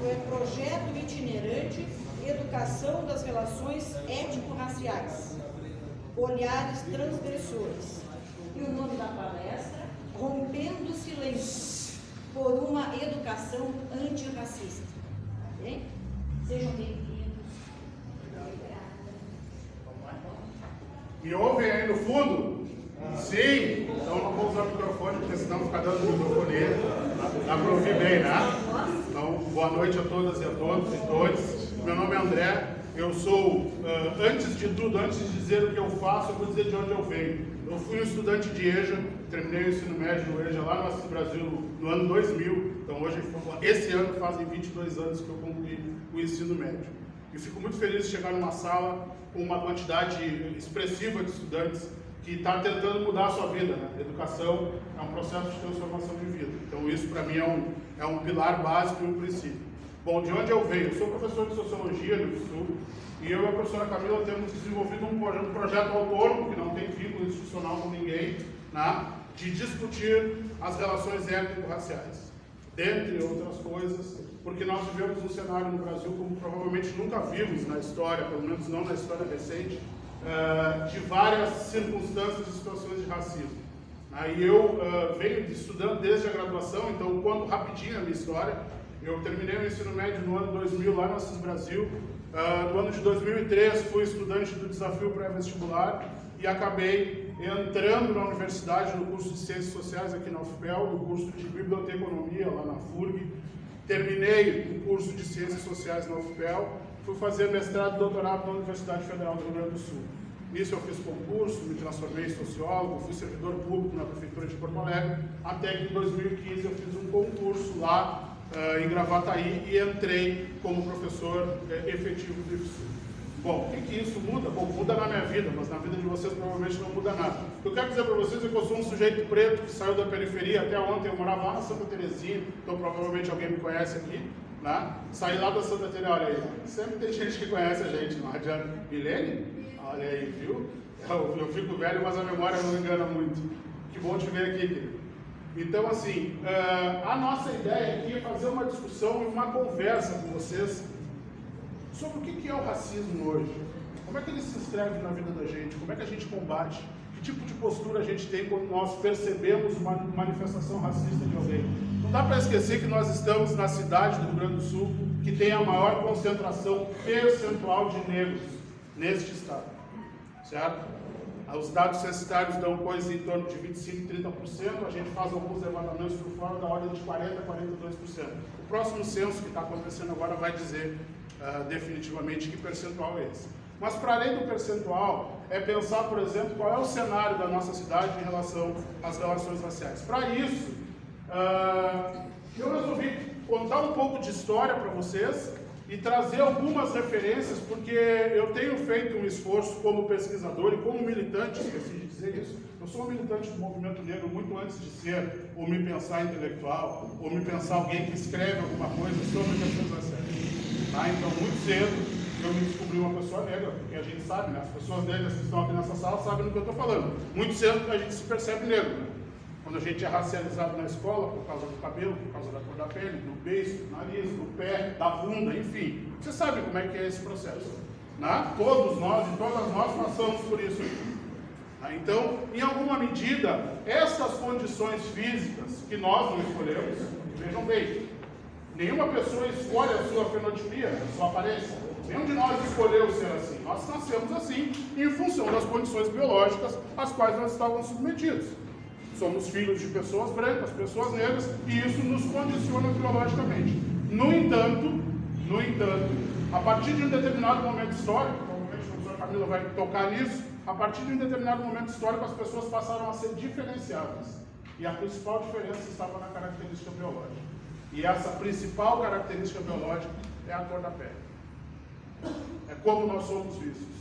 é Projeto Itinerante Educação das Relações Étnico-Raciais, Olhares Transgressores. E o nome da palestra, Rompendo o Silêncio por uma Educação Antirracista. Ok? Sejam bem-vindos. Me ouvem aí no fundo? Sim? Então não vou usar o microfone, porque senão fica dando o microfone. Dá para ouvir bem, né? Então, boa noite a todas e a todos e todos. Meu nome é André. Eu sou, antes de tudo, antes de dizer o que eu faço, eu vou dizer de onde eu venho. Eu fui um estudante de EJA, terminei o ensino médio no EJA lá no Brasil no ano 2000. Então hoje, esse ano fazem 22 anos que eu concluí o ensino médio. E fico muito feliz de chegar numa sala com uma quantidade expressiva de estudantes que está tentando mudar a sua vida, né? Educação é um processo de transformação de vida. Então isso para mim é um pilar básico e um princípio. Bom, de onde eu venho? Eu sou professor de Sociologia no Sul e eu e a professora Camila temos desenvolvido um projeto autônomo, que não tem vínculo institucional com ninguém, né? De discutir as relações étnico-raciais, dentre outras coisas, porque nós vivemos um cenário no Brasil como provavelmente nunca vimos na história, pelo menos não na história recente, de várias circunstâncias e situações de racismo. E eu venho estudando desde a graduação, então quando rapidinho a minha história, eu terminei o ensino médio no ano 2000 lá no Assis Brasil. No ano de 2003 fui estudante do desafio pré-vestibular e acabei entrando na universidade no curso de Ciências Sociais aqui na UFPEL, no curso de Biblioteconomia lá na FURG. Terminei o curso de Ciências Sociais na UFPEL, fui fazer mestrado e doutorado na Universidade Federal do Rio Grande do Sul. Nisso eu fiz concurso, me transformei em sociólogo, fui servidor público na Prefeitura de Porto Alegre, até que em 2015 eu fiz um concurso lá em Gravataí e entrei como professor efetivo do IFSU. Bom, o que isso muda? Bom, muda na minha vida, mas na vida de vocês provavelmente não muda nada. O que eu quero dizer para vocês é que eu sou um sujeito preto que saiu da periferia. Até ontem eu morava lá na Santa Terezinha, então provavelmente alguém me conhece aqui, né? Saí lá da Santa Terezinha, olha aí, sempre tem gente que conhece a gente, não adianta. Milene? Olha aí, viu? Eu fico velho, mas a memória não engana muito. Que bom te ver aqui, querido. Então, assim, a nossa ideia aqui é fazer uma discussão e uma conversa com vocês sobre o que é o racismo hoje. Como é que ele se inscreve na vida da gente? Como é que a gente combate? Que tipo de postura a gente tem quando nós percebemos uma manifestação racista de alguém? Não dá para esquecer que nós estamos na cidade do Rio Grande do Sul que tem a maior concentração percentual de negros neste estado, certo? Os dados censitários dão coisa em torno de 25% a 30%, a gente faz alguns levantamentos por fora da ordem de 40% a 42%. O próximo censo que está acontecendo agora vai dizer definitivamente que percentual é esse. Mas para além do percentual, é pensar, por exemplo, qual é o cenário da nossa cidade em relação às relações raciais. Para isso, eu resolvi contar um pouco de história para vocês e trazer algumas referências, porque eu tenho feito um esforço como pesquisador e como militante, esqueci de dizer isso, eu sou um militante do movimento negro muito antes de ser ou me pensar intelectual, ou me pensar alguém que escreve alguma coisa sobre questões raciais. Então, muito cedo, eu me descobri uma pessoa negra, porque a gente sabe, né? As pessoas negras que estão aqui nessa sala sabem do que eu estou falando. Muito cedo a gente se percebe negro, né? Quando a gente é racializado na escola, por causa do cabelo, por causa da cor da pele, do beiço, do nariz, do pé, da bunda, enfim. Você sabe como é que é esse processo, né? Todos nós e todas nós passamos por isso. Então, em alguma medida, essas condições físicas que nós não escolhemos, vejam bem, nenhuma pessoa escolhe a sua fenotipia, a sua aparência. Nenhum de nós escolheu ser assim. Nós nascemos assim em função das condições biológicas às quais nós estávamos submetidos. Somos filhos de pessoas brancas, pessoas negras, e isso nos condiciona biologicamente. No entanto, a partir de um determinado momento histórico, provavelmente a professora Camila vai tocar nisso, a partir de um determinado momento histórico as pessoas passaram a ser diferenciadas. E a principal diferença estava na característica biológica. E essa principal característica biológica é a cor da pele. É como nós somos vistos.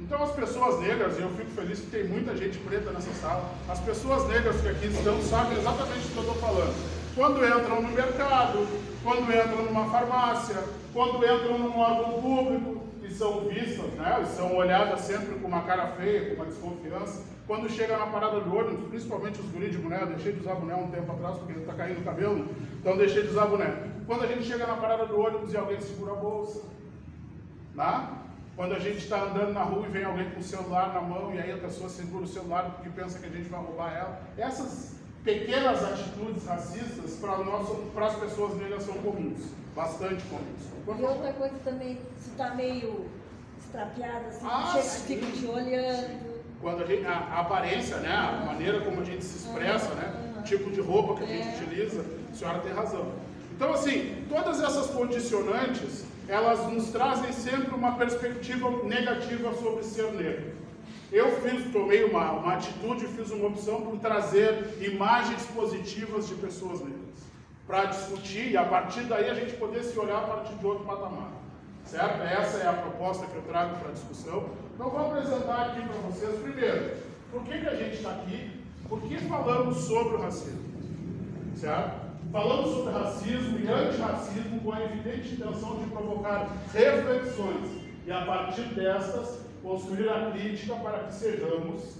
Então as pessoas negras, e eu fico feliz que tem muita gente preta nessa sala, as pessoas negras que aqui estão sabem exatamente o que eu estou falando. Quando entram no mercado, quando entram numa farmácia, quando entram num órgão público, e são vistas, né, e são olhadas sempre com uma cara feia, com uma desconfiança, quando chega na parada do ônibus, principalmente os guris de boné, eu deixei de usar boné um tempo atrás porque está caindo o cabelo, então deixei de usar boné. quando a gente chega na parada do ônibus e alguém segura a bolsa, né? Quando a gente está andando na rua e vem alguém com o celular na mão e aí a pessoa segura o celular porque pensa que a gente vai roubar ela. Essas pequenas atitudes racistas para as pessoas negras são comuns, bastante comuns. E outra coisa também, se está meio extrapiada, assim, fica te olhando. Quando a aparência, né, a maneira como a gente se expressa, né, o tipo de roupa que a gente utiliza, a senhora tem razão. Então, assim, todas essas condicionantes, elas nos trazem sempre uma perspectiva negativa sobre ser negro. Eu tomei uma atitude, fiz uma opção por trazer imagens positivas de pessoas negras, para discutir e a partir daí a gente poder se olhar a partir de outro patamar. Certo? Essa é a proposta que eu trago para a discussão. Então, vou apresentar aqui para vocês, primeiro, por que a gente está aqui, por que falamos sobre o racismo. Certo? Falamos sobre racismo e antirracismo com a evidente intenção de provocar reflexões e, a partir destas, construir a crítica para que sejamos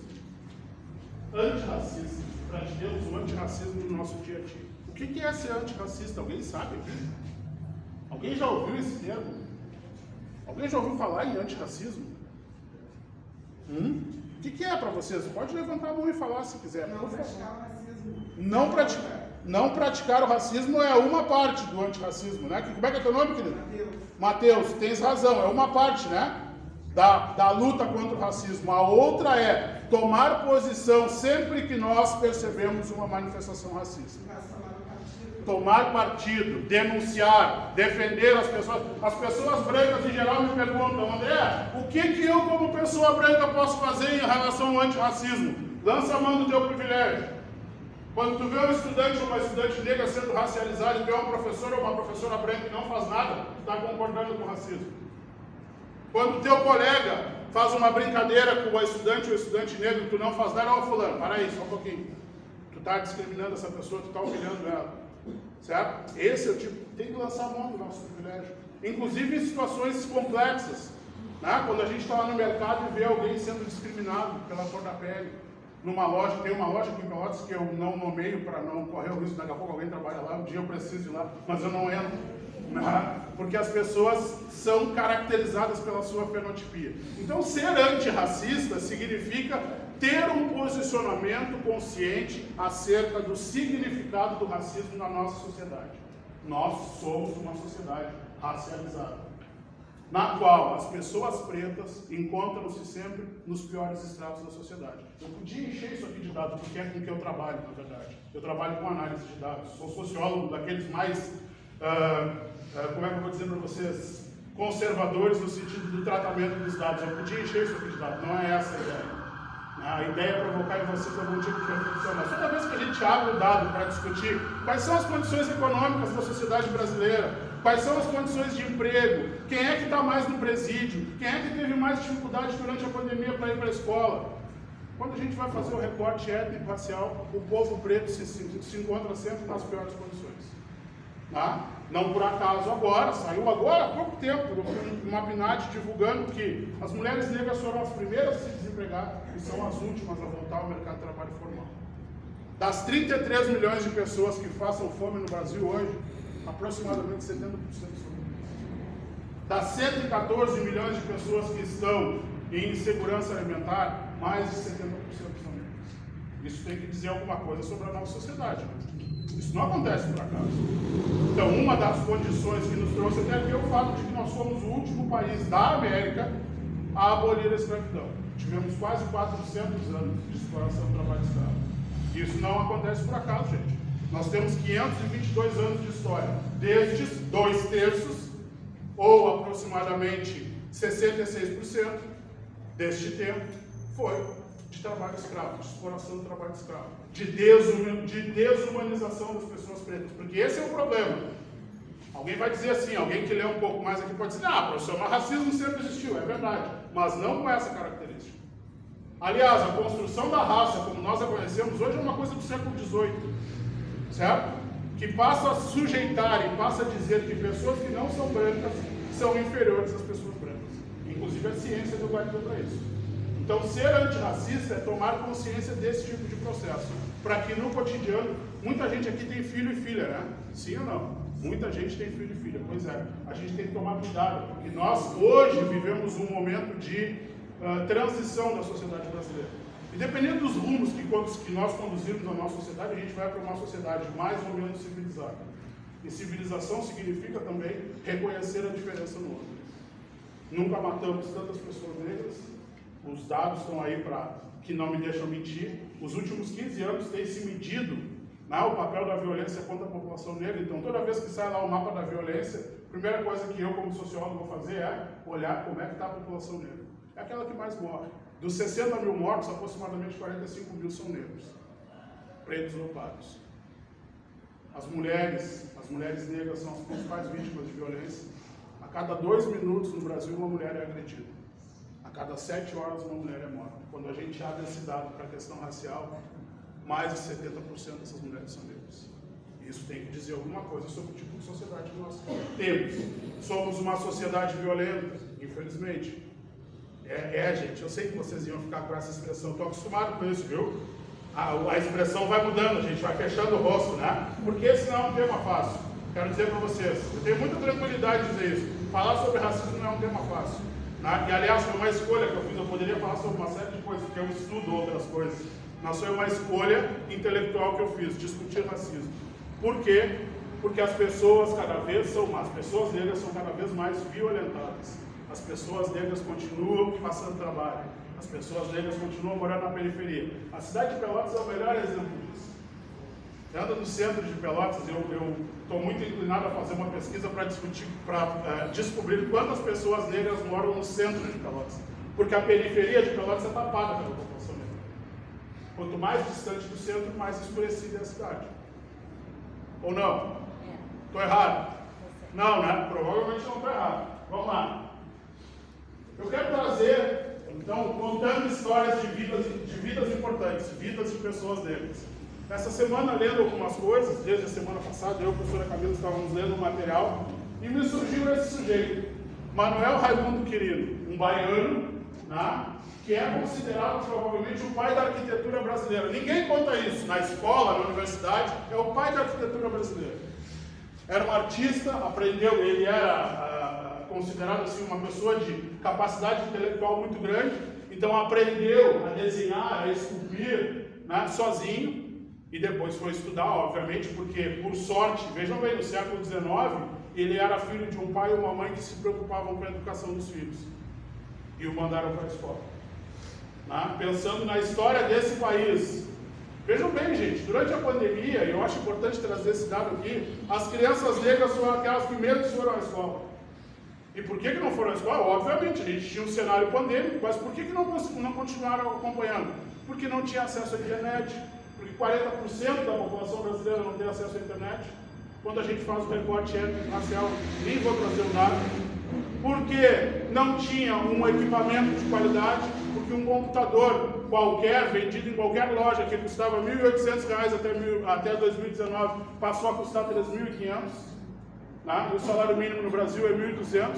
antirracistas, pratiquemos o antirracismo no nosso dia a dia. O que é ser antirracista? Alguém sabe? Alguém já ouviu esse termo? Alguém já ouviu falar em antirracismo? O que é para vocês? Pode levantar a mão e falar se quiser. Não praticar o racismo. Não praticar o racismo é uma parte do antirracismo, né? Como é que é teu nome, querido? Mateus, tens razão, é uma parte, né? Da luta contra o racismo. A outra é tomar posição sempre que nós percebemos uma manifestação racista. Tomar partido, denunciar, defender as pessoas. As pessoas brancas em geral me perguntam, André, o que eu como pessoa branca posso fazer em relação ao antirracismo? Lança a mão do teu privilégio. Quando tu vê um estudante ou uma estudante negra sendo racializada e tu é um professor ou uma professora branca e não faz nada, tu está concordando com o racismo. Quando o teu colega faz uma brincadeira com o estudante ou o estudante negro e tu não faz nada, ó fulano, para aí, só um pouquinho. Tu está discriminando essa pessoa, tu está humilhando ela. Certo? Esse é o tipo, tem que lançar a mão do nosso privilégio. Inclusive em situações complexas. Né? Quando a gente está lá no mercado e vê alguém sendo discriminado pela cor da pele. Numa loja, tem uma loja aqui em Pelotas que eu não nomeio para não correr o risco, daqui a pouco alguém trabalha lá, um dia eu preciso ir lá, mas eu não entro. Né? Porque as pessoas são caracterizadas pela sua fenotipia. Então ser antirracista significa ter um posicionamento consciente acerca do significado do racismo na nossa sociedade. Nós somos uma sociedade racializada, na qual as pessoas pretas encontram-se sempre nos piores estratos da sociedade. Eu podia encher isso aqui de dados, porque é com que eu trabalho, na verdade. Eu trabalho com análise de dados, sou sociólogo daqueles mais, como é que eu vou dizer para vocês, conservadores no sentido do tratamento dos dados. Eu podia encher isso aqui de dados, não é essa a ideia. A ideia é provocar em vocês algum tipo de reflexão. Mas toda vez que a gente abre o dado para discutir quais são as condições econômicas da sociedade brasileira, quais são as condições de emprego, quem é que está mais no presídio, quem é que teve mais dificuldade durante a pandemia para ir para a escola. Quando a gente vai fazer o recorte étnico-racial, o povo preto se encontra sempre nas piores condições. Tá? Não por acaso agora, saiu agora há pouco tempo, uma PNAD divulgando que as mulheres negras foram as primeiras a se desempregar e são as últimas a voltar ao mercado de trabalho formal. Das 33 milhões de pessoas que passam fome no Brasil hoje, aproximadamente 70% são mulheres. Das 114 milhões de pessoas que estão em insegurança alimentar, mais de 70% são negras. Isso tem que dizer alguma coisa sobre a nossa sociedade. Isso não acontece por acaso. Então, uma das condições que nos trouxe até aqui é o fato de que nós fomos o último país da América a abolir a escravidão. Tivemos quase 400 anos de exploração do trabalho escravo. Isso não acontece por acaso, gente. Nós temos 522 anos de história. Destes, 2/3, ou aproximadamente 66% deste tempo, foi de trabalho escravo, de exploração do trabalho escravo, de desumanização das pessoas pretas, porque esse é o problema. Alguém vai dizer assim, alguém que lê um pouco mais aqui pode dizer, professor, mas racismo sempre existiu, é verdade, mas não com essa característica. Aliás, a construção da raça, como nós a conhecemos hoje, é uma coisa do século XVIII, certo? Que passa a sujeitar e passa a dizer que pessoas que não são brancas são inferiores às pessoas brancas. Inclusive a ciência deu guarda para isso. Então, ser antirracista é tomar consciência desse tipo de processo. Para que no cotidiano, muita gente aqui tem filho e filha, né? Sim ou não? Muita gente tem filho e filha, pois é. A gente tem que tomar cuidado, porque nós hoje vivemos um momento de transição da sociedade brasileira. E dependendo dos rumos que nós conduzirmos na nossa sociedade, a gente vai para uma sociedade mais ou menos civilizada. E civilização significa também reconhecer a diferença no outro. Nunca matamos tantas pessoas negras, os dados estão aí que não me deixam mentir. Os últimos 15 anos tem se medido o papel da violência contra a população negra. Então, toda vez que sai lá o mapa da violência, a primeira coisa que eu, como sociólogo, vou fazer é olhar como é que está a população negra. É aquela que mais morre. Dos 60 mil mortos, aproximadamente 45 mil são negros, pretos ou pardos. As mulheres negras são as principais vítimas de violência. A cada 2 minutos no Brasil, uma mulher é agredida. A cada 7 horas, uma mulher é morta. Quando a gente abre esse dado para a questão racial, mais de 70% dessas mulheres são negras. Isso tem que dizer alguma coisa sobre o tipo de sociedade que nós temos. Somos uma sociedade violenta, infelizmente. Gente, eu sei que vocês iam ficar com essa expressão, estou acostumado com isso, viu? A expressão vai mudando, a gente vai fechando o rosto, né? Porque esse não é um tema fácil. Quero dizer para vocês, eu tenho muita tranquilidade de dizer isso. Falar sobre racismo não é um tema fácil. Né? E, aliás, foi uma escolha que eu fiz. Eu poderia falar sobre uma série de coisas, porque eu estudo outras coisas. Mas foi uma escolha intelectual que eu fiz, discutir racismo. Por quê? Porque as pessoas as pessoas negras são cada vez mais violentadas. As pessoas negras continuam passando trabalho. As pessoas negras continuam morando na periferia. A cidade de Pelotas é o melhor exemplo disso. Você anda no centro de Pelotas, eu estou muito inclinado a fazer uma pesquisa para descobrir quantas pessoas negras moram no centro de Pelotas. Porque a periferia de Pelotas é tapada pela população negra. Quanto mais distante do centro, mais escurecida é a cidade. Ou não? Estou errado? Não, né? Provavelmente não estou errado. Vamos lá. Eu quero trazer, então, contando histórias de vidas importantes, vidas de pessoas negras. Essa semana, lendo algumas coisas, desde a semana passada, eu e a professora Camila estávamos lendo um material e me surgiu esse sujeito, Manuel Raimundo Quirino, um baiano, né, que é considerado provavelmente o pai da arquitetura brasileira. Ninguém conta isso na escola, na universidade, é o pai da arquitetura brasileira. Era um artista, aprendeu, ele era considerado assim, uma pessoa de capacidade intelectual muito grande, então aprendeu a desenhar, a esculpir, né, sozinho, e depois foi estudar, obviamente, porque, por sorte, vejam bem, no século XIX, ele era filho de um pai e uma mãe que se preocupavam com a educação dos filhos, e o mandaram para a escola. Né? Pensando na história desse país, vejam bem, gente, durante a pandemia, e eu acho importante trazer esse dado aqui, as crianças negras foram aquelas que menos foram à escola. E por que não foram à escola? Obviamente, a gente tinha um cenário pandêmico, mas por que não continuaram acompanhando? Porque não tinha acesso à internet, porque 40% da população brasileira não tem acesso à internet. Quando a gente faz o recorte étnico racial, nem vou trazer o dado. Porque não tinha um equipamento de qualidade, porque um computador qualquer, vendido em qualquer loja, que custava R$ 1.800 até 2019, passou a custar R$ 3.500. Né? O salário mínimo no Brasil é 1.200,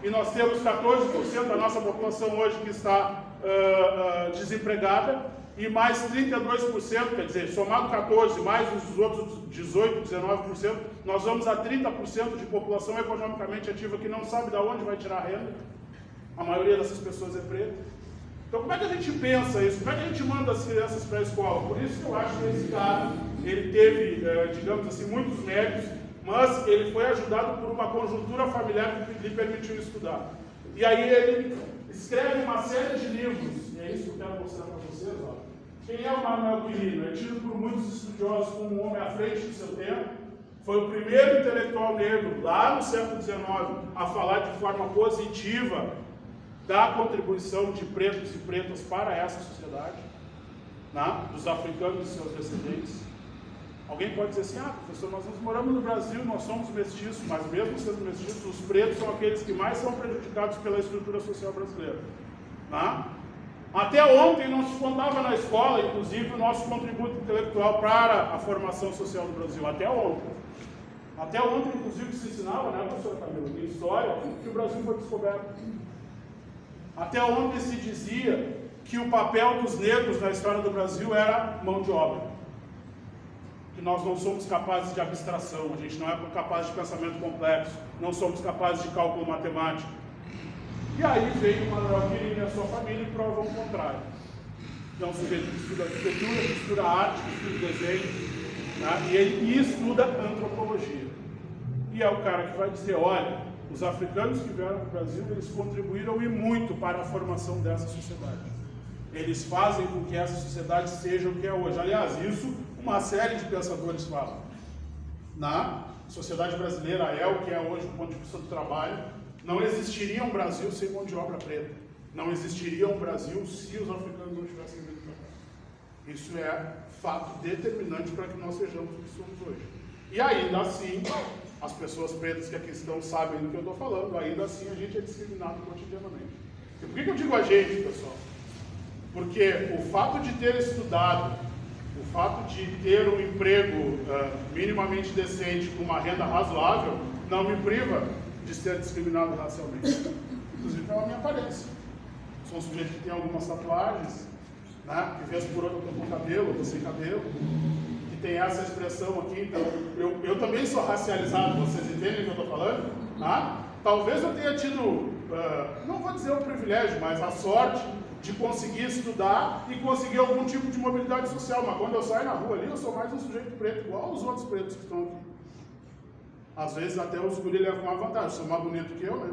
e nós temos 14% da nossa população hoje que está desempregada, e mais 32%, quer dizer, somado 14%, mais os outros 18%, 19%, nós vamos a 30% de população economicamente ativa que não sabe de onde vai tirar a renda. A maioria dessas pessoas é preta. Então, como é que a gente pensa isso? Como é que a gente manda as crianças para a escola? Por isso que eu acho que esse cara, ele teve, digamos assim, muitos méritos, mas ele foi ajudado por uma conjuntura familiar que lhe permitiu estudar. E aí ele escreve uma série de livros, e é isso que eu quero mostrar para vocês. Ó. Quem é o Manuel Quirino? É tido por muitos estudiosos como um homem à frente do seu tempo. Foi o primeiro intelectual negro, lá no século XIX, a falar de forma positiva da contribuição de pretos e pretas para essa sociedade, né? Dos africanos e seus descendentes. Alguém pode dizer assim, professor, nós moramos no Brasil, nós somos mestiços, mas mesmo sendo mestiços, os pretos são aqueles que mais são prejudicados pela estrutura social brasileira. Né? Até ontem não se contava na escola, inclusive, o nosso contributo intelectual para a formação social do Brasil. Até ontem. Até ontem, inclusive, se ensinava, né, professora Camila, em história, que o Brasil foi descoberto. Até ontem se dizia que o papel dos negros na história do Brasil era mão de obra. que nós não somos capazes de abstração, a gente não é capaz de pensamento complexo, não somos capazes de cálculo matemático. E aí vem o Manuel Quirino e a sua família e provam o contrário. É um sujeito que estuda arquitetura, que estuda arte, que estuda desenho, tá? E estuda antropologia. E é o cara que vai dizer, olha, os africanos que vieram para o Brasil, eles contribuíram e muito para a formação dessa sociedade. Eles fazem com que essa sociedade seja o que é hoje. Aliás, isso uma série de pensadores falam. Na sociedade brasileira é o que é hoje do ponto de vista do trabalho. Não existiria um Brasil sem mão de obra preta. Não existiria um Brasil se os africanos não tivessem vindo para cá. Isso é fato determinante para que nós sejamos o que somos hoje. E ainda assim, as pessoas pretas que aqui estão sabem do que eu estou falando, ainda assim a gente é discriminado cotidianamente. E por que eu digo a gente, pessoal? Porque o fato de ter estudado, o fato de ter um emprego minimamente decente com uma renda razoável, não me priva de ser discriminado racialmente. Inclusive pela minha aparência. Sou um sujeito que tem algumas tatuagens, né, que vez por outra eu estou com cabelo, ou sem cabelo, que tem essa expressão aqui, então eu também sou racializado, vocês entendem o que eu estou falando? Né? Talvez eu tenha tido, não vou dizer o privilégio, mas a sorte de conseguir estudar e conseguir algum tipo de mobilidade social, mas quando eu saio na rua ali, eu sou mais um sujeito preto, igual os outros pretos que estão aqui. Às vezes até os guris levam uma vantagem, são mais bonitos que eu, né?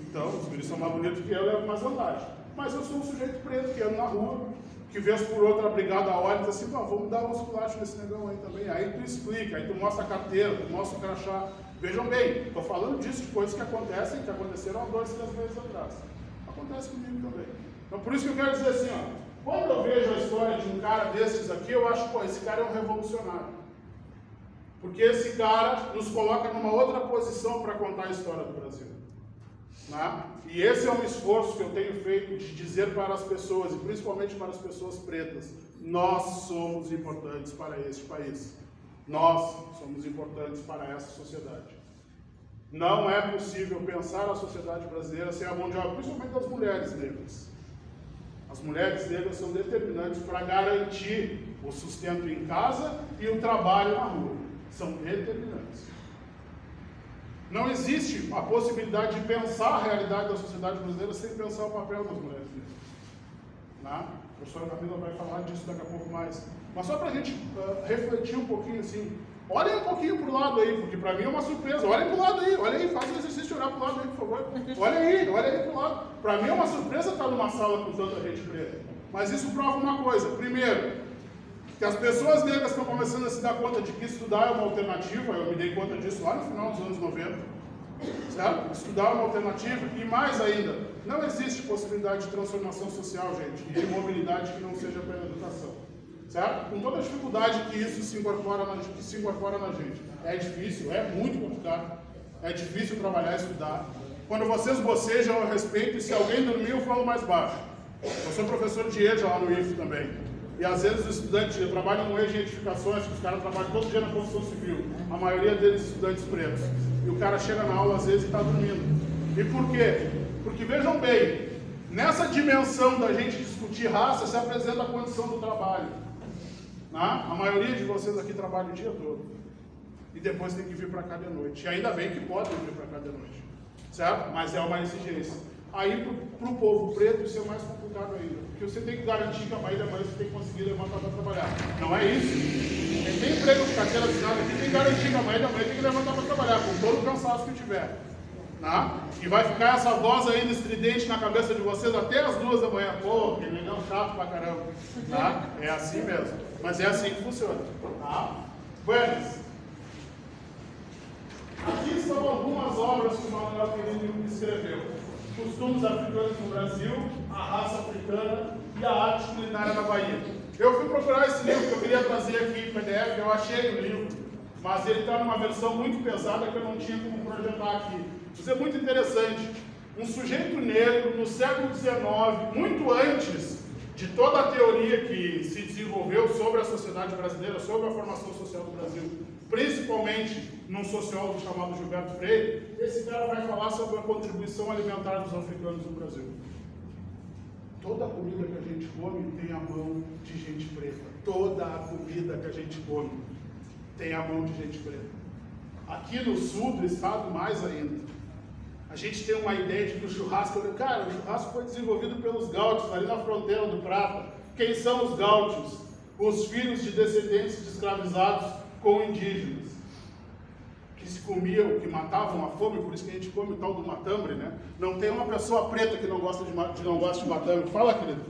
Então, os guris são mais bonitos que eu, levam mais vantagem. Mas eu sou um sujeito preto que ando na rua, que vez por outra a brigada olha e diz assim, vamos dar um esculacho nesse negão aí também. Aí tu explica, aí tu mostra a carteira, tu mostra o crachá. Vejam bem, estou falando disso, de coisas que acontecem, que aconteceram há 2, 3 meses atrás. Acontece comigo também. Então, por isso que eu quero dizer assim, ó, quando eu vejo a história de um cara desses aqui, eu acho, pô, esse cara é um revolucionário. Porque esse cara nos coloca numa outra posição para contar a história do Brasil. Né? E esse é um esforço que eu tenho feito de dizer para as pessoas, e principalmente para as pessoas pretas, nós somos importantes para este país. Nós somos importantes para essa sociedade. Não é possível pensar a sociedade brasileira sem a mão de obra, principalmente das mulheres negras. As mulheres negras são determinantes para garantir o sustento em casa e o trabalho na rua. São determinantes. Não existe a possibilidade de pensar a realidade da sociedade brasileira sem pensar o papel das mulheres negras. A professora Camila vai falar disso daqui a pouco mais. Mas só para a gente refletir um pouquinho assim, olhem um pouquinho para o lado aí, porque para mim é uma surpresa. Olhem para o lado aí, olhem aí, façam o exercício de olhar para o lado aí, por favor. Olhem aí para o lado. Para mim é uma surpresa estar numa sala com tanta gente preta. Mas isso prova uma coisa. Primeiro, que as pessoas negras estão começando a se dar conta de que estudar é uma alternativa. Eu me dei conta disso lá no final dos anos 90. Certo? Estudar é uma alternativa. E mais ainda, não existe possibilidade de transformação social, gente, e de mobilidade que não seja pela educação. Certo? Com toda a dificuldade que isso se incorpora na gente. É difícil, é muito complicado. É difícil trabalhar e estudar. Quando vocês bocejam, eu respeito, e se alguém dormir, eu falo mais baixo. Eu sou professor de EJA lá no IF também. E às vezes os estudantes, eu trabalho no EJA de edificações, que os caras trabalham todo dia na construção civil. A maioria deles estudantes pretos. E o cara chega na aula às vezes e está dormindo. E por quê? Porque vejam bem, nessa dimensão da gente discutir raça, se apresenta a condição do trabalho. A maioria de vocês aqui trabalha o dia todo. E depois tem que vir para cá de noite. E ainda bem que podem vir para cá de noite. Certo? Mas é uma exigência. Aí, para o povo preto, isso é mais complicado ainda. Porque você tem que garantir que amanhã você tem que conseguir levantar para trabalhar. Não é isso. Quem tem emprego de carteira assinada aqui tem que garantir que amanhã tem que levantar para trabalhar, com todo o cansaço que tiver. E vai ficar essa voz ainda estridente na cabeça de vocês até as 2 da manhã. Pô, que negão chato pra caramba. É assim mesmo. Mas é assim que funciona. Buenas. Aqui estão algumas obras que o Manuel Quirino escreveu. Costumes africanos no Brasil, a raça africana e a arte culinária na Bahia. Eu fui procurar esse livro que eu queria trazer aqui em PDF, eu achei o livro, mas ele está numa versão muito pesada que eu não tinha como projetar aqui. Isso é muito interessante. Um sujeito negro no século XIX, muito antes de toda a teoria que se desenvolveu sobre a sociedade brasileira, sobre a formação social do Brasil, principalmente num sociólogo chamado Gilberto Freire, esse cara vai falar sobre a contribuição alimentar dos africanos no Brasil. Toda a comida que a gente come tem a mão de gente preta. Toda a comida que a gente come. tem a mão de gente preta. Aqui no sul do estado, mais ainda. A gente tem uma ideia de que o churrasco... Cara, o churrasco foi desenvolvido pelos gaúchos, ali na fronteira do Prata. Quem são os gaúchos? Os filhos de descendentes de escravizados com indígenas. Que se comiam, que matavam a fome, por isso que a gente come o tal do matambre, né? Não tem uma pessoa preta que não gosta de matambre. Fala, querido.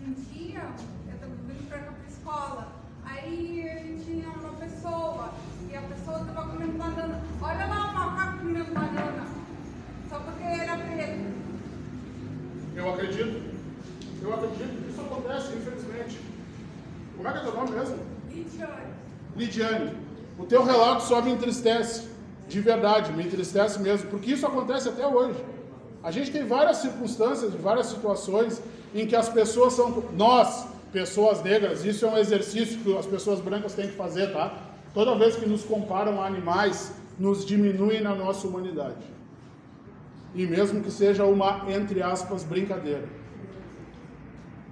Um dia, eu estava vindo para cá para a escola, aí tinha uma pessoa, e a pessoa estava comendo banana. Olha lá o macaco comendo banana, só porque era preto. Eu acredito que isso acontece, infelizmente. Como é que é teu nome mesmo? Lidiane. O teu relato só me entristece, de verdade, me entristece mesmo, porque isso acontece até hoje. A gente tem várias circunstâncias, várias situações em que as pessoas são... Nós, pessoas negras, isso é um exercício que as pessoas brancas têm que fazer, tá? Toda vez que nos comparam a animais, nos diminuem na nossa humanidade. E mesmo que seja uma, entre aspas, brincadeira.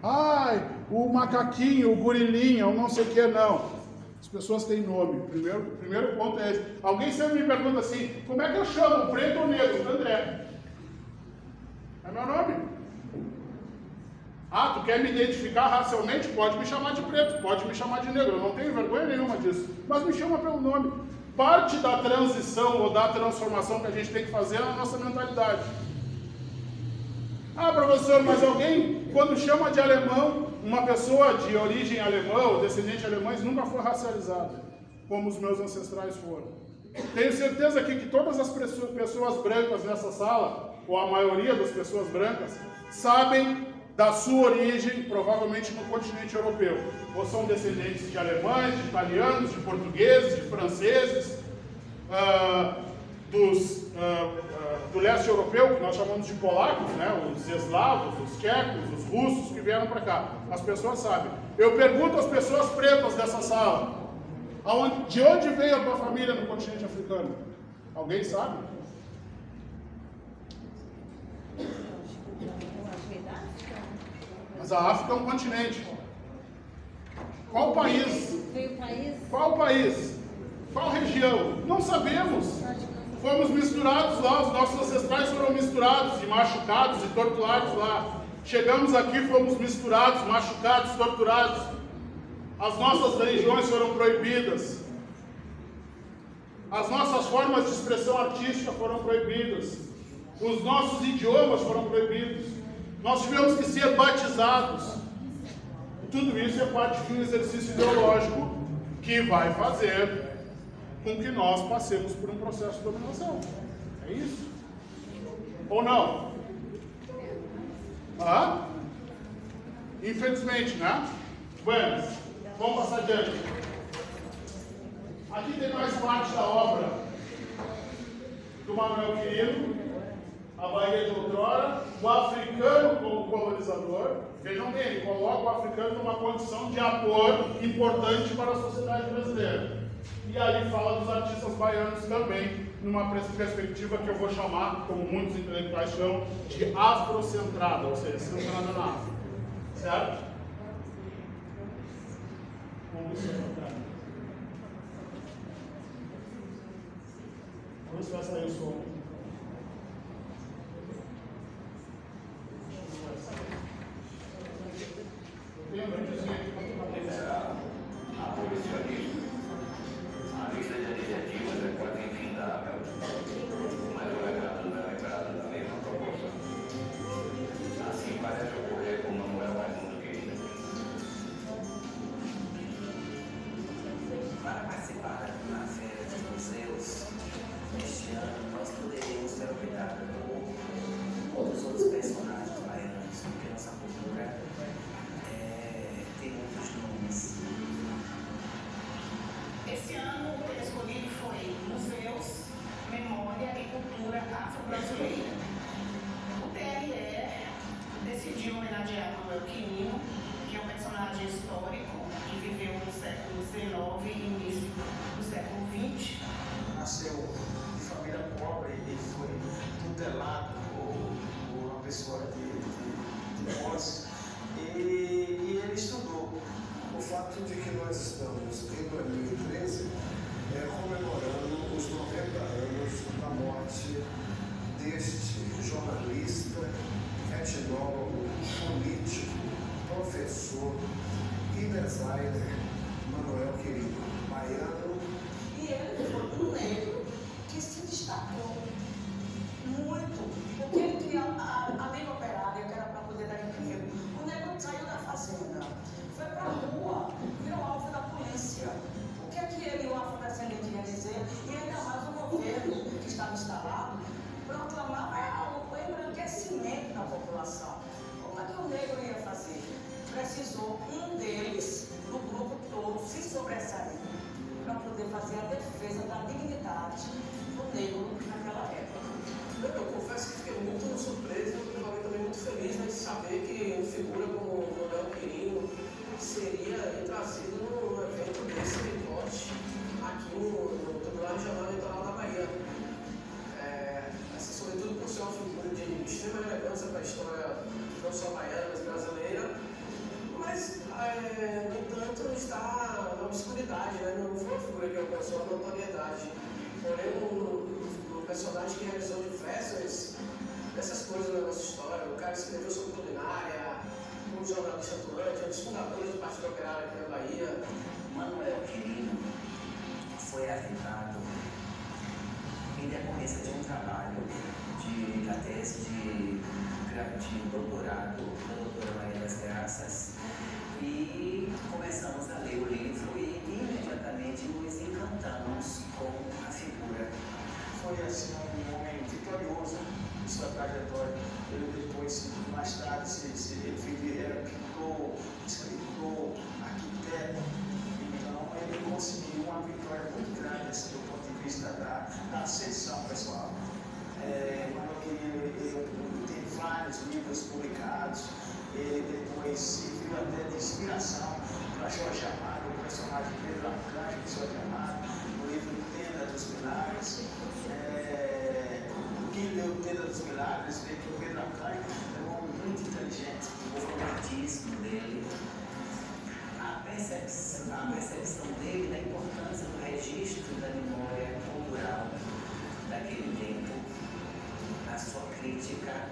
Ai, o macaquinho, o gorilinha, o não sei o que, não. As pessoas têm nome. O primeiro ponto é esse. Alguém sempre me pergunta assim, como é que eu chamo, preto ou negro? André. É meu nome. Ah, tu quer me identificar racialmente? Pode me chamar de preto, pode me chamar de negro. Eu não tenho vergonha nenhuma disso. Mas me chama pelo nome. Parte da transição ou da transformação que a gente tem que fazer é na nossa mentalidade. Ah, professor, mas alguém, quando chama de alemão, uma pessoa de origem alemã ou descendente de alemães nunca foi racializada, como os meus ancestrais foram. Tenho certeza aqui que todas as pessoas brancas nessa sala, ou a maioria das pessoas brancas, sabem da sua origem, provavelmente no continente europeu. Ou são descendentes de alemães, de italianos, de portugueses, de franceses, do leste europeu, que nós chamamos de polacos, né? Os eslavos, os tchecos, os russos que vieram para cá. As pessoas sabem. Eu pergunto às pessoas pretas dessa sala, de onde veio a tua família no continente africano? Alguém sabe? Mas a África é um continente. Qual país? Qual país? Qual região? Não sabemos. Fomos misturados lá, os nossos ancestrais foram misturados e machucados e torturados lá. Chegamos aqui, fomos misturados, machucados, torturados. As nossas religiões foram proibidas. As nossas formas de expressão artística foram proibidas. Os nossos idiomas foram proibidos. Nós tivemos que ser batizados. Tudo isso é parte de um exercício ideológico que vai fazer com que nós passemos por um processo de dominação. É isso? Ou não? Ah? Infelizmente, né? Bueno, vamos passar adiante. Aqui tem mais parte da obra do Manuel Quirino, A Bahia de Outrora, o africano como colonizador. Vejam bem, ele coloca o africano numa condição de ator importante para a sociedade brasileira. E aí fala dos artistas baianos também, numa perspectiva que eu vou chamar, como muitos intelectuais chamam, de afrocentrada, ou seja, centrada na África. Certo? Vamos ver. Vamos ver se vai sair o som. Tem um videozinho aqui para tocar. Abolicionismo. A lista de iniciativas é quase infindável, mas o legado não é lembrado da mesma proporção. Assim parece ocorrer com Manuel Raimundo Quirino. Para participar da Feira dos Museus, este ano nós poderíamos ter cuidado com outros personagens baianos, porque nossa cultura tem muitos nomes. Esse ano o tema escolhido foi Museus, Memória e Cultura Afro-Brasileira. O TRE decidiu homenagear Manuel Quirino, que é um personagem histórico que viveu no século XIX e início do século XX. Nasceu de família pobre e foi tutelado por uma pessoa de posse. E ele estudou. O fato de que nós estamos falado, proclamava o embranquecimento da população. Como é que o negro ia fazer? Precisou um deles, do grupo todo, se sobressair para poder fazer a defesa da dignidade do negro naquela época. Eu confesso que fiquei muito surpreso e também muito feliz de saber que uma figura como o Léo Quirino seria trazido num evento desse porte aqui no Tribunal Regional Eleitoral da Bahia. Sobretudo por ser uma figura de extrema relevância para a história não só baiana, mas brasileira, mas, no entanto, está na obscuridade, né? Não foi uma figura que alcançou a notoriedade. Porém, um personagem que realizou diversas dessas coisas na nossa história. O cara escreveu sobre culinária, um jornalista atuante, um dos fundadores do Partido Operário aqui na Bahia. Manuel Quirino foi arretado em decorrência de um trabalho da tese de doutorado da doutora Maria das Graças, e começamos a ler o livro e imediatamente nos encantamos com a figura. Foi assim um homem vitorioso em sua trajetória. Ele depois, mais tarde, ele era pintor, escritor, arquiteto. Então ele conseguiu uma vitória muito grande assim, do ponto de vista da ascensão pessoal. Ele tem vários livros publicados. Ele depois serviu até de inspiração para Jorge Amado, o personagem Pedro Arcanjo de Jorge Amado, no livro Tenda dos Milagres. Quem leu Tenda dos Milagres vê que o Pedro Arcanjo é um homem muito inteligente. O romantismo dele, a percepção dele da importância do registro da memória cultural daquele tempo, a sua crítica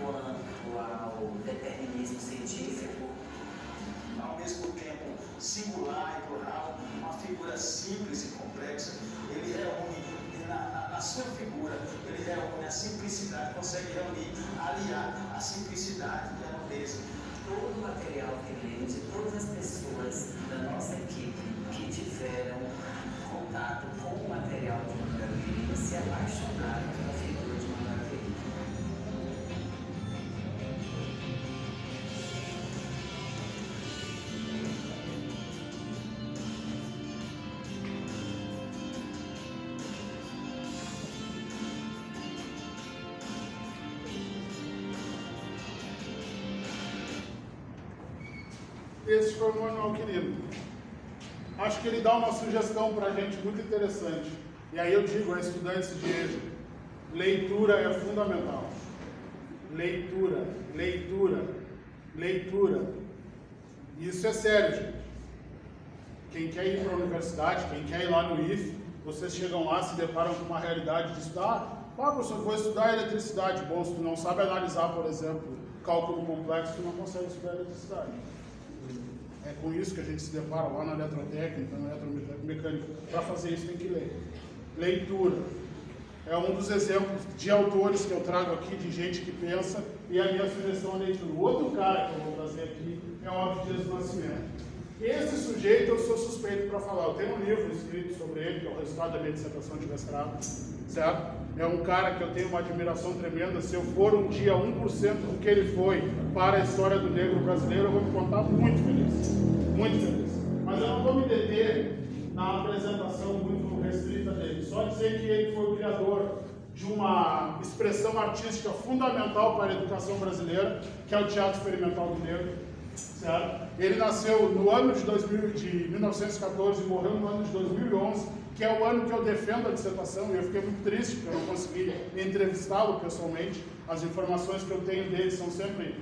quanto ao determinismo científico. Ao mesmo tempo singular e plural, uma figura simples e complexa, ele reúne, na sua figura, ele reúne a simplicidade, consegue reunir, aliar a simplicidade e a nobreza. Todo o material que lemos de todas as pessoas da nossa equipe que tiveram contato com o material de Manuel Quirino se apaixonaram pela figura de Manuel Quirino. Esse foi o Manuel Quirino. Acho que ele dá uma sugestão para a gente muito interessante. E aí eu digo a estudantes de EJA, leitura é fundamental. Leitura, leitura, leitura. Isso é sério, gente. Quem quer ir para a universidade, quem quer ir lá no IF, vocês chegam lá, se deparam com uma realidade de estudar. Professor, vou estudar eletricidade. Bom, se tu não sabe analisar, por exemplo, cálculo complexo, tu não consegue estudar eletricidade. É com isso que a gente se depara lá na eletrotécnica, na eletromecânica. Para fazer isso tem que ler. Leitura. É um dos exemplos de autores que eu trago aqui, de gente que pensa, e a minha sugestão é leitura. O outro cara que eu vou trazer aqui é o Otto Dias do Nascimento. Esse sujeito eu sou suspeito para falar. Eu tenho um livro escrito sobre ele, que é o resultado da minha dissertação de mestrado, certo? É um cara que eu tenho uma admiração tremenda. Se eu for um dia 1% do que ele foi para a história do negro brasileiro, eu vou me contar muito feliz. Muito feliz. Mas eu não vou me deter na apresentação muito restrita dele. Só dizer que ele foi o criador de uma expressão artística fundamental para a educação brasileira, que é o Teatro Experimental do Negro. Certo? Ele nasceu no ano de 1914 e morreu no ano de 2011, que é o ano que eu defendo a dissertação, e eu fiquei muito triste porque eu não consegui entrevistá-lo pessoalmente. As informações que eu tenho dele são sempre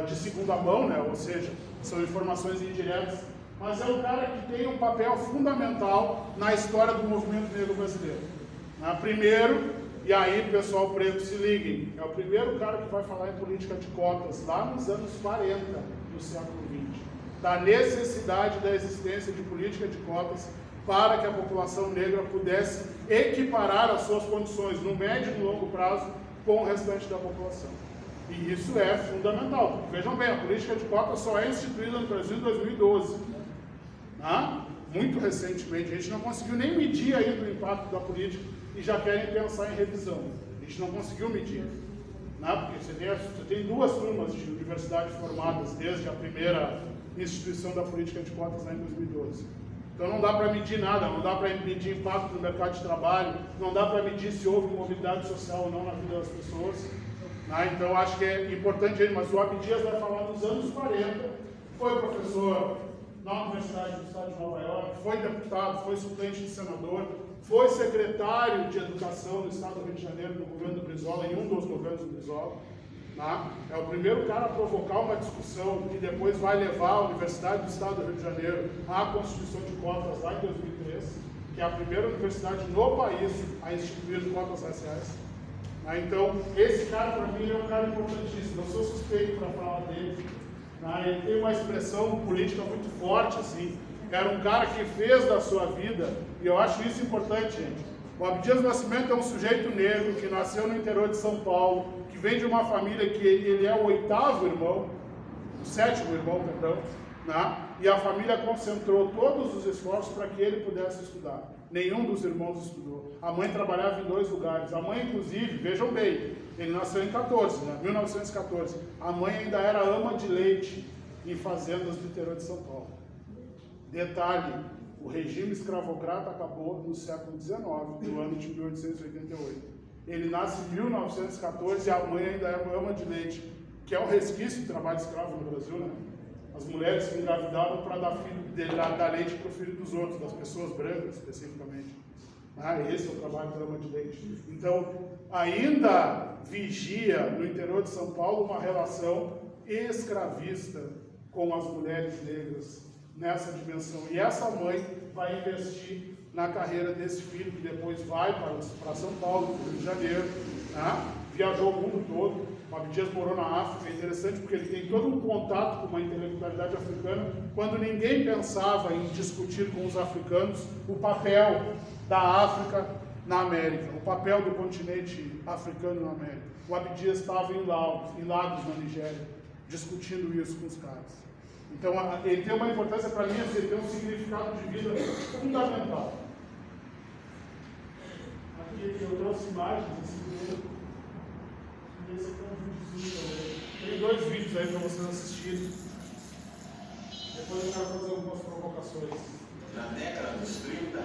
de segunda mão, né? Ou seja, são informações indiretas, mas é um cara que tem um papel fundamental na história do movimento negro brasileiro. Primeiro, e aí pessoal preto, se liguem, é o primeiro cara que vai falar em política de cotas lá nos anos 40 do século XX, da necessidade da existência de política de cotas para que a população negra pudesse equiparar as suas condições no médio e no longo prazo com o restante da população. E isso é fundamental. Vejam bem, a política de cotas só é instituída no Brasil em 2012. Muito recentemente, a gente não conseguiu nem medir ainda o impacto da política. e já querem pensar em revisão. A gente não conseguiu medir, né? Porque você tem 2 turmas de universidade formadas desde a primeira instituição da política de cotas lá em 2012. Então não dá para medir nada, não dá para medir impacto no mercado de trabalho, não dá para medir se houve mobilidade social ou não na vida das pessoas. Né? Então acho que é importante ele, mas o Abdias vai falar dos anos 40, foi professor na Universidade do Estado de Nova York, foi deputado, foi suplente de senador, foi secretário de Educação no Estado do Rio de Janeiro, no governo do Brizola, em um dos governos do Brizola. Né? É o primeiro cara a provocar uma discussão que depois vai levar a Universidade do Estado do Rio de Janeiro à Constituição de Cotas lá em 2003, que é a primeira universidade no país a instituir cotas raciais. Né? Então, esse cara, para mim, é um cara importantíssimo. Eu sou suspeito para falar dele. Né? Ele tem uma expressão política muito forte, assim. Era um cara que fez da sua vida, e eu acho isso importante, gente. O Abdias Nascimento é um sujeito negro que nasceu no interior de São Paulo, que vem de uma família que ele é o 8º irmão, o 7º irmão, perdão, né? E a família concentrou todos os esforços para que ele pudesse estudar. Nenhum dos irmãos estudou. A mãe trabalhava em 2 lugares. A mãe, inclusive, vejam bem, ele nasceu em 1914. A mãe ainda era ama de leite em fazendas do interior de São Paulo. Detalhe, o regime escravocrata acabou no século XIX, no ano de 1888. Ele nasce em 1914 e a mãe ainda é ama de leite, que é um resquício do trabalho escravo no Brasil, né? As mulheres que engravidavam para dar leite para o filho dos outros, das pessoas brancas especificamente. Esse é o trabalho da ama de leite. Então, ainda vigia no interior de São Paulo uma relação escravista com as mulheres negras nessa dimensão. E essa mãe vai investir na carreira desse filho, que depois vai para São Paulo, para o Rio de Janeiro, né? Viajou o mundo todo. O Abdias morou na África. É interessante porque ele tem todo um contato com uma intelectualidade africana, quando ninguém pensava em discutir com os africanos o papel da África na América, o papel do continente africano na América. O Abdias estava em Lagos, na Nigéria, discutindo isso com os caras. Então, ele tem uma importância para mim, assim, ele tem um significado de vida fundamental. Aqui eu trouxe imagens, assim, esse aqui é um videozinho também. Tem 2 vídeos aí para vocês assistirem. Depois eu quero fazer algumas provocações. Na década dos 30,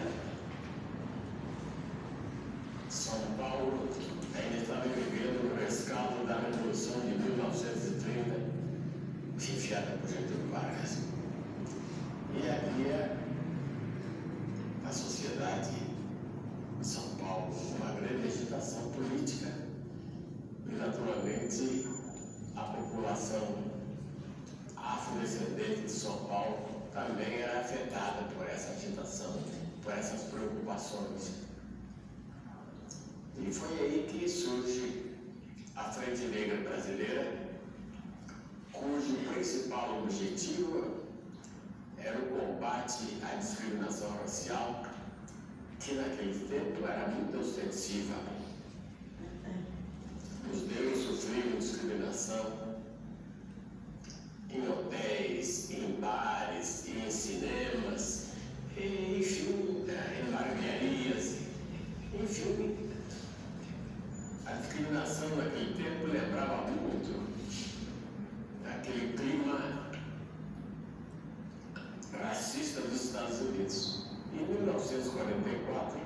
São Paulo ainda estava vivendo o rescaldo da Revolução de 1930, chefiada por Getúlio Vargas. E havia a sociedade de São Paulo uma grande agitação política. E, naturalmente, a população afrodescendente de São Paulo também era afetada por essa agitação, por essas preocupações. E foi aí que surge a Frente Negra Brasileira, cujo principal objetivo era o combate à discriminação racial, que naquele tempo era muito ostensiva. Os negros sofriam discriminação em hotéis, em bares, em cinemas, enfim, em barbearias, enfim. A discriminação naquele tempo lembrava muito aquele clima racista dos Estados Unidos. Em 1944,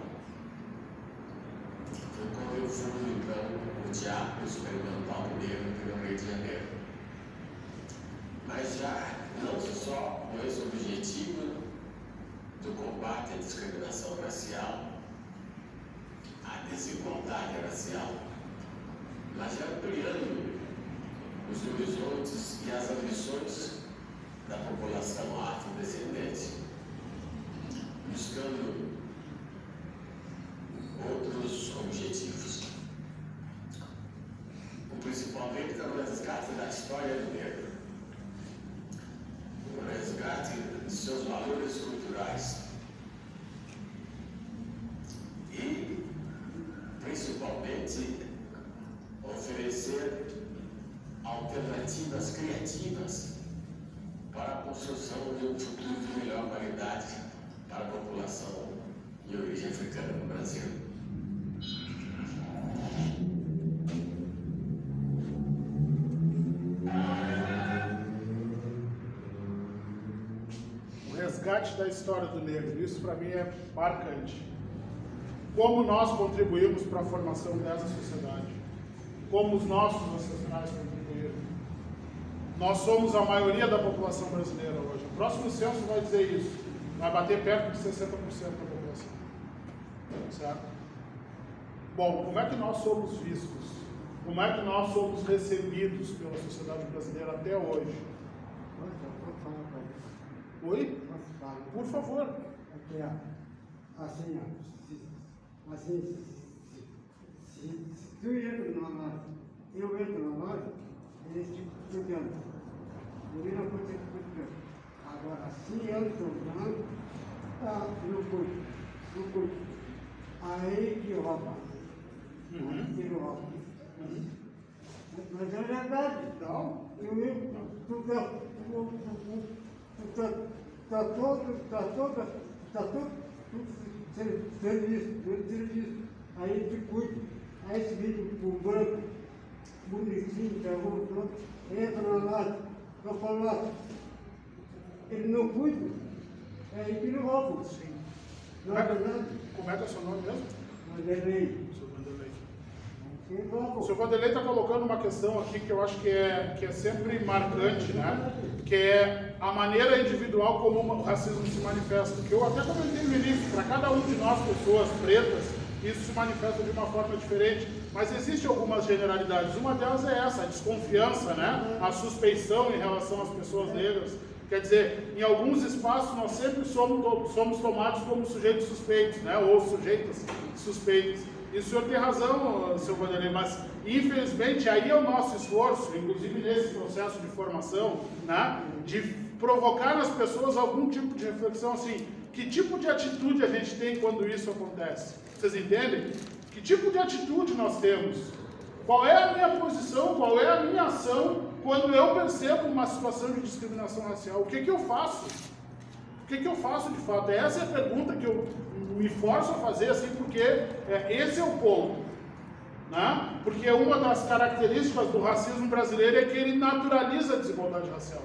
foi quando eu fundo, então, o Teatro Experimental Negro no Rio de Janeiro. Mas já não só com esse objetivo do combate à discriminação racial, à desigualdade racial, mas já ampliando os horizontes e as ambições da população afrodescendente, buscando outros objetivos. O principal deles é o resgate da história do negro, o resgate de seus valores culturais e, principalmente, oferecer alternativas criativas para a construção de um futuro de melhor qualidade para a população de origem africana no Brasil. resgate da história do negro. Isso para mim é marcante. Como nós contribuímos para a formação dessa sociedade. Como os nossos ancestrais contribuíram. Nós somos a maioria da população brasileira hoje. O próximo censo vai dizer isso. Vai bater perto de 60% da população. Certo? Bom, como é que nós somos vistos? Como é que nós somos recebidos pela sociedade brasileira até hoje? Oi? Por favor. Assim, se tu entra na loja, eu entro na loja, eles te cuidando. Menina pode ser cuidando. Agora, se eu estou falando, tá, não cuido. Aí que rouba. Que rouba. Mas é verdade. Não. Tá todo serviço. Aí te cuida. Aí esse vídeo com branco, bonitinho, que todo, entra na loja, eu falo, ele não cuida, é aí que ele rouba. Sim. Não é verdade? Como é que é o seu nome mesmo? Vanderlei. O senhor Vanderlei está colocando uma questão aqui que eu acho que é sempre marcante, né? Que é a maneira individual como o racismo se manifesta. Que eu até comentei no início, para cada um de nós, pessoas pretas, isso se manifesta de uma forma diferente. Mas existem algumas generalidades. Uma delas é essa, a desconfiança, né? A suspeição em relação às pessoas negras. Quer dizer, em alguns espaços nós sempre somos tomados como sujeitos suspeitos, né? Ou sujeitas suspeitas. E o senhor tem razão, senhor Vanderlei, mas infelizmente aí é o nosso esforço, inclusive nesse processo de formação, né, de provocar nas pessoas algum tipo de reflexão assim, que tipo de atitude a gente tem quando isso acontece? Vocês entendem? Que tipo de atitude nós temos? Qual é a minha posição, qual é a minha ação quando eu percebo uma situação de discriminação racial? O que eu faço? O que eu faço de fato? Essa é a pergunta que eu me forço a fazer, assim, porque esse é o ponto. Né? Porque uma das características do racismo brasileiro é que ele naturaliza a desigualdade racial.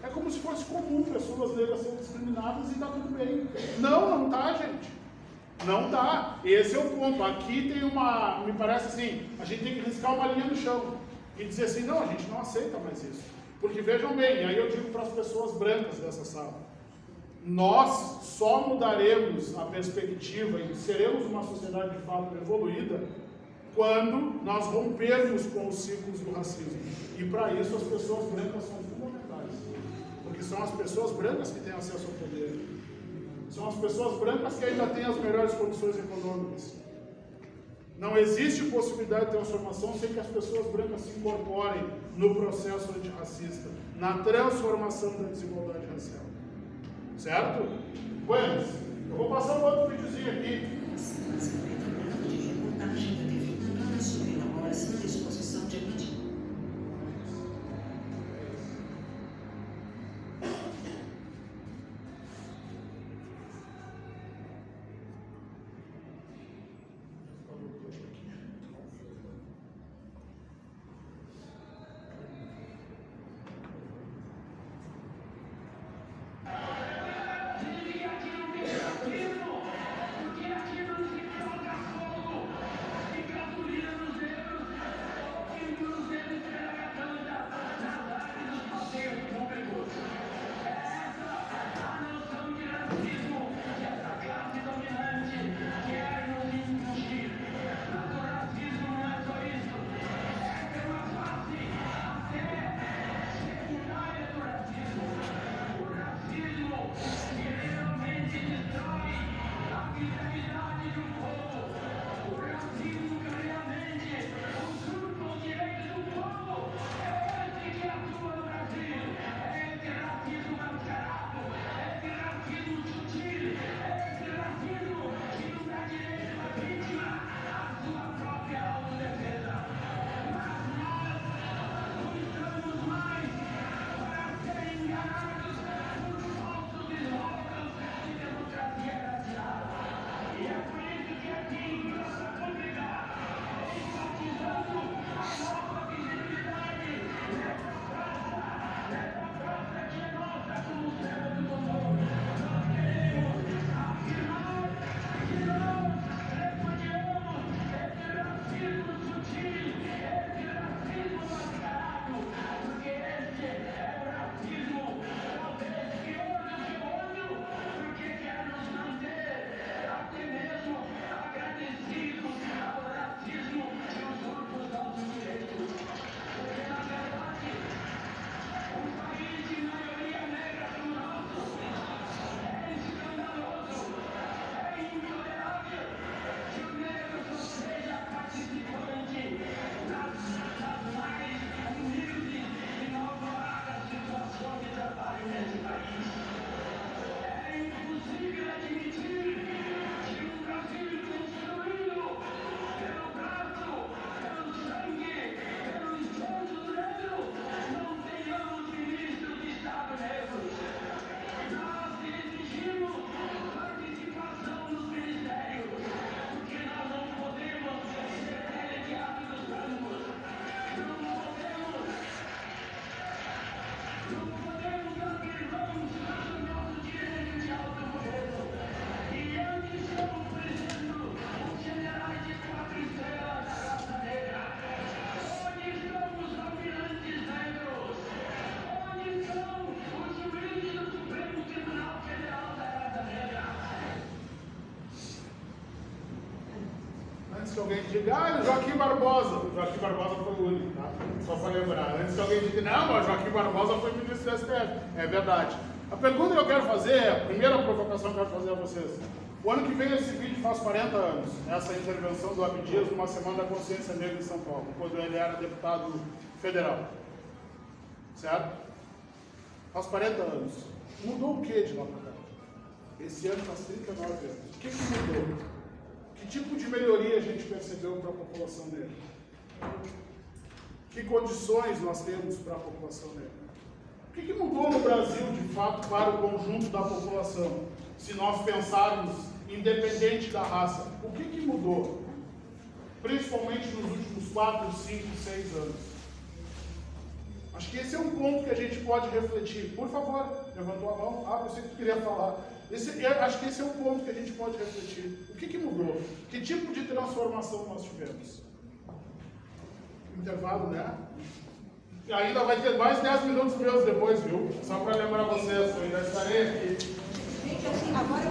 É como se fosse comum pessoas negras serem discriminadas e está tudo bem. Não tá, gente. Não tá. Esse é o ponto. Aqui tem me parece assim, a gente tem que riscar uma linha no chão e dizer assim, não, a gente não aceita mais isso. Porque vejam bem, aí eu digo para as pessoas brancas dessa sala, nós só mudaremos a perspectiva e seremos uma sociedade de fato evoluída quando nós rompermos com os ciclos do racismo. E para isso as pessoas brancas são fundamentais. Porque são as pessoas brancas que têm acesso ao poder. São as pessoas brancas que ainda têm as melhores condições econômicas. Não existe possibilidade de transformação sem que as pessoas brancas se incorporem no processo antirracista, na transformação da desigualdade racial. Certo? Buenas, eu vou passar um outro videozinho aqui. Antes que alguém diga, ah, Joaquim Barbosa. O Joaquim Barbosa foi o único, tá? Só para lembrar. Antes que alguém diga, não, mas Joaquim Barbosa foi ministro do STF. É verdade. A pergunta que eu quero fazer, a primeira provocação que eu quero fazer a vocês. O ano que vem esse vídeo faz 40 anos. Essa intervenção do Abdias numa Semana da Consciência Negra em São Paulo, quando ele era deputado federal. Certo? Faz 40 anos. Mudou o que de lá para cá? Esse ano faz 39 anos. O que mudou? Que tipo de melhoria a gente percebeu para a população negra? Que condições nós temos para a população negra? O que mudou no Brasil, de fato, para o conjunto da população? Se nós pensarmos, independente da raça, o que mudou? Principalmente nos últimos 4, 5, 6 anos. Acho que esse é um ponto que a gente pode refletir. Por favor, levantou a mão. Ah, você que queria falar. Acho que esse é um ponto que a gente pode refletir. O que mudou? Que tipo de transformação nós tivemos? Intervalo, né? E ainda vai ter mais 10 minutos meus depois, viu? Só para lembrar vocês, eu ainda estarei aqui. Gente, assim, agora